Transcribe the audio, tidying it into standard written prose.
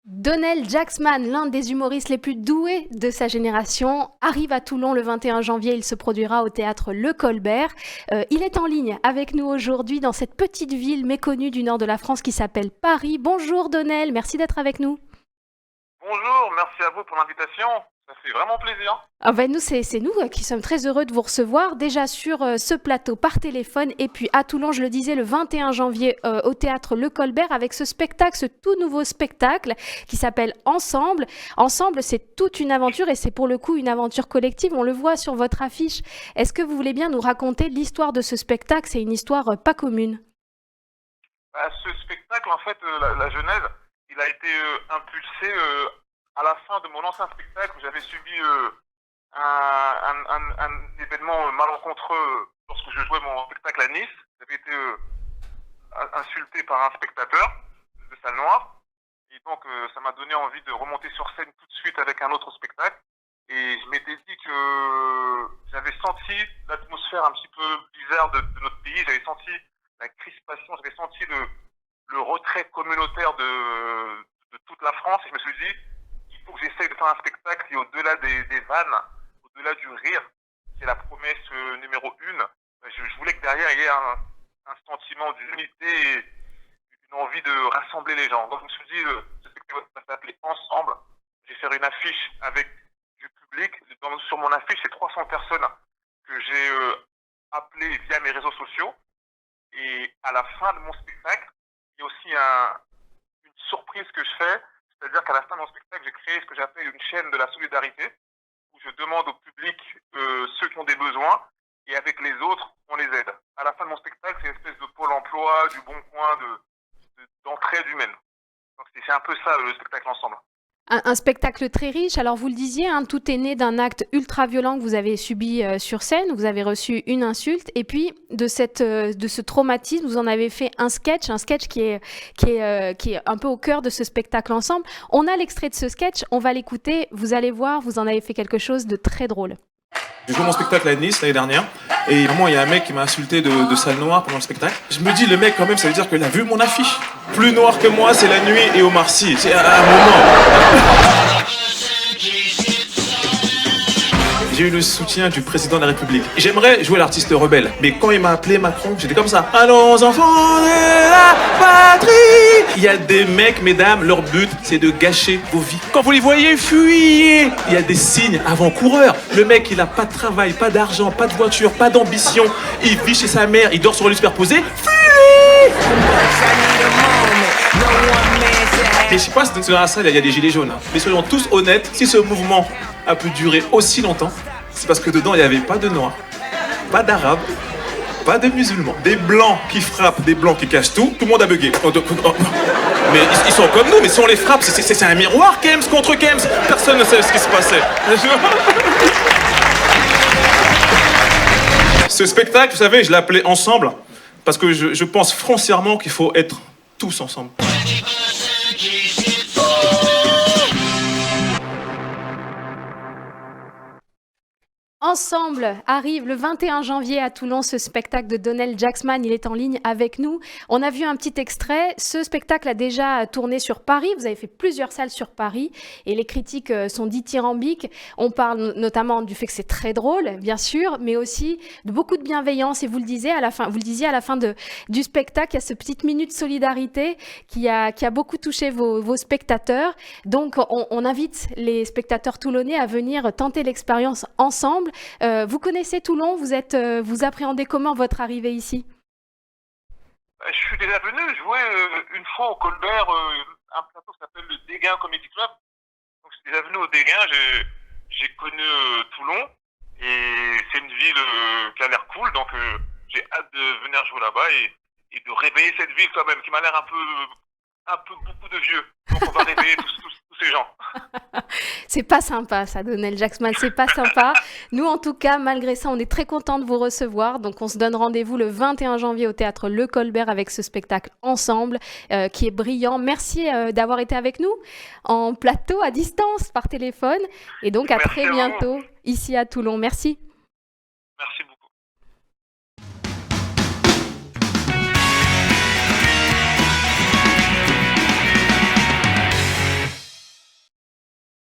Donald Jacksman, l'un des humoristes les plus doués de sa génération, arrive à Toulon le 21 janvier. Il se produira au théâtre Le Colbert. Il est en ligne avec nous aujourd'hui dans cette petite ville méconnue du nord de la France qui s'appelle Paris. Bonjour Donald, merci d'être avec nous. Bonjour, merci à vous pour l'invitation. Ça fait vraiment plaisir. Nous, c'est nous qui sommes très heureux de vous recevoir déjà sur ce plateau par téléphone et puis à Toulon, je le disais, le 21 janvier au théâtre Le Colbert avec ce spectacle, ce tout nouveau spectacle qui s'appelle Ensemble. Ensemble, c'est toute une aventure et c'est pour le coup une aventure collective. On le voit sur votre affiche. Est-ce que vous voulez bien nous raconter l'histoire de ce spectacle? C'est une histoire pas commune. Ce spectacle, en fait, la genèse, il a été impulsé à la fin de mon ancien spectacle où j'avais subi un événement malencontreux lorsque je jouais mon spectacle à Nice. J'avais été insulté par un spectateur de Salle Noire. Et donc, ça m'a donné envie de remonter sur scène tout de suite avec un autre spectacle. Et je m'étais dit que j'avais senti l'atmosphère un petit peu bizarre de notre pays. J'avais senti la crispation, j'avais senti le retrait communautaire de toute la France. Et je me suis dit, il faut que j'essaye de faire un spectacle qui, au-delà des vannes, au-delà du rire, c'est la promesse numéro 1. Je voulais que derrière, il y ait un sentiment d'unité et une envie de rassembler les gens. Donc je me suis dit, ce spectacle va s'appeler Ensemble. J'ai fait une affiche avec du public. Sur mon affiche, c'est 300 personnes que j'ai appelées via mes réseaux sociaux. Et à la fin de mon spectacle, il y a aussi une surprise que je fais. C'est-à-dire qu'à la fin de mon spectacle, j'ai créé ce que j'appelle une chaîne de la solidarité, où je demande au public ceux qui ont des besoins, et avec les autres, on les aide. À la fin de mon spectacle, c'est une espèce de pôle emploi, du bon coin, d'entraide humaine. Donc c'est un peu ça, le spectacle Ensemble. Un spectacle très riche. Alors vous le disiez, tout est né d'un acte ultra violent que vous avez subi sur scène. Vous avez reçu une insulte et puis de ce traumatisme, vous en avez fait un sketch qui est un peu au cœur de ce spectacle Ensemble. On a l'extrait de ce sketch, on va l'écouter. Vous allez voir, vous en avez fait quelque chose de très drôle. J'ai joué mon spectacle à Nice l'année dernière et vraiment il y a un mec qui m'a insulté de Salle Noire pendant le spectacle. Je me dis le mec quand même ça veut dire qu'il a vu mon affiche. Plus noir que moi c'est La Nuit et Omar Sy. C'est à un moment. J'ai eu le soutien du président de la République. J'aimerais jouer l'artiste rebelle, mais quand il m'a appelé Macron, j'étais comme ça. Allons enfants de la patrie. Il y a des mecs, mesdames, leur but c'est de gâcher vos vies. Quand vous les voyez, fuyez. Il y a des signes avant-coureurs. Le mec, il a pas de travail, pas d'argent, pas de voiture, pas d'ambition. Il vit chez sa mère, il dort sur le lit superposé. Fuyez. Et je sais pas si dans la salle il y a des gilets jaunes, mais soyons tous honnêtes, si ce mouvement a pu durer aussi longtemps, c'est parce que dedans il n'y avait pas de noirs, pas d'arabes, pas de musulmans, des blancs qui frappent, des blancs qui cachent tout le monde a bugué. Mais ils sont comme nous, mais si on les frappe, c'est un miroir, Kems contre Kems, personne ne sait ce qui se passait. Ce spectacle, vous savez, je l'ai appelé Ensemble, parce que je pense foncièrement qu'il faut être tous ensemble. Ensemble arrive le 21 janvier à Toulon, ce spectacle de Donald Jacksman. Il est en ligne avec nous. On a vu un petit extrait. Ce spectacle a déjà tourné sur Paris. Vous avez fait plusieurs salles sur Paris et les critiques sont dithyrambiques. On parle notamment du fait que c'est très drôle, bien sûr, mais aussi de beaucoup de bienveillance. Et vous le disiez à la fin du spectacle, il y a ce petite minute solidarité qui a beaucoup touché vos spectateurs. Donc, on invite les spectateurs toulonnais à venir tenter l'expérience ensemble. Vous connaissez Toulon, vous appréhendez comment votre arrivée ici? Je suis déjà venu jouer une fois au Colbert, un plateau qui s'appelle le Dégain Comedy Club. Donc je suis déjà venu au Dégain, j'ai connu Toulon et c'est une ville qui a l'air cool, donc j'ai hâte de venir jouer là-bas et de réveiller cette ville quand même, qui m'a l'air un peu beaucoup de vieux. Donc on va réveiller tous ces gens. C'est pas sympa ça, Donald Jacksman, c'est pas sympa. Nous en tout cas, malgré ça, on est très contents de vous recevoir. Donc on se donne rendez-vous le 21 janvier au théâtre Le Colbert avec ce spectacle Ensemble qui est brillant. Merci d'avoir été avec nous en plateau à distance par téléphone et donc à très bientôt ici à Toulon. Merci. Merci beaucoup.